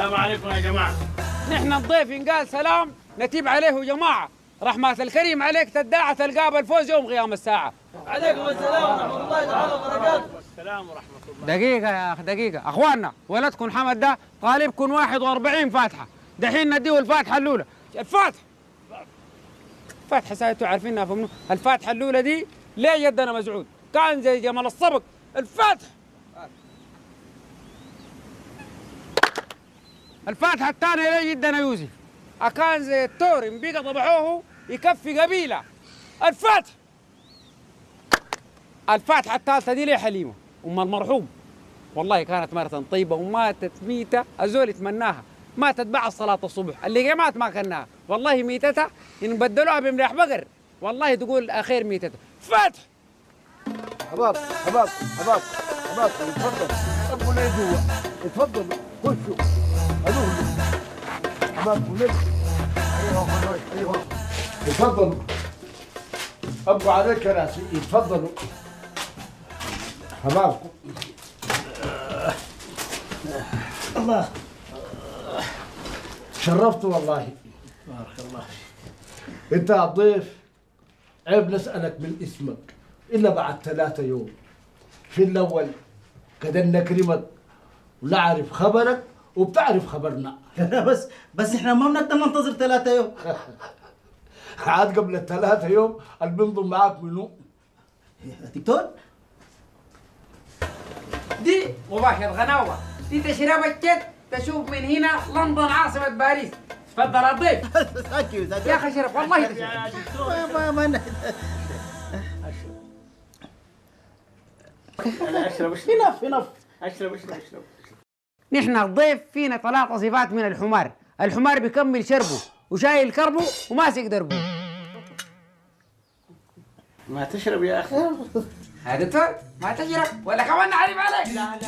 السلام عليكم يا جماعة. نحن الضيف إن قال سلام نتيب عليه جماعة. رحمة الكريم عليك تداعى تلقاه بالفوز يوم قيام الساعة. عليكم السلام ورحمة الله تعالى وبركاته. السلام ورحمة الله. دقيقة يا أخي دقيقة، أخواننا ولدكم حمد ده طالبكم 41 فاتحة، دحين نديه الفاتحة الأولى. الفاتحة سايتوا عارفينها فمنو؟ الفاتحة الأولى دي ليه يدنا مزعود؟ كان زي جمل الصبق. الفاتحة الثانية ليه يدنا يوسف؟ أكان زي التور بيقى ضبحوه يكفي قبيلة. الفاتحة الثالثة دي ليه حليمة أم المرحوم، والله كانت مرة طيبة وماتت ميتة الزول يتمناها، ماتت بعد صلاة الصبح، اللي مات ما كناها، والله ميتتها إن بدلوها بملاح بقر، والله تقول أخير ميتتها. فاتح حباب اتفضل ابو ليه جوا، اتفضل خشوا هذول حباب ولد. ايوه اتفضلوا ابو على الكراسي، اتفضلوا حبابكم. الله شرفت والله. بارك الله فيك. انت الضيف عيب نسألك من اسمك إلا بعد 3 يوم. في الأول كده نكرمك ونعرف خبرك وبتعرف خبرنا. بس احنا ما بنقدر ننتظر 3 يوم. عاد قبل 3 يوم اللي بنضم معاك منو؟ دكتور دي مباشر غناوة، دي تشرب الجد تشوف من هنا لندن عاصمة باريس. تفضل الضيف. ثانك يا أخي شرف والله تشرف. يا دكتور ما أنا أشرب enough. أشرب. نحن الضيف فينا 3 صفات من الحمار. الحمار بيكمل شربه وشايل كربه وماسك دربه. ما تشرب يا أخي. يا دكتور ما تشرب ولا كمان نعرف عليك. لا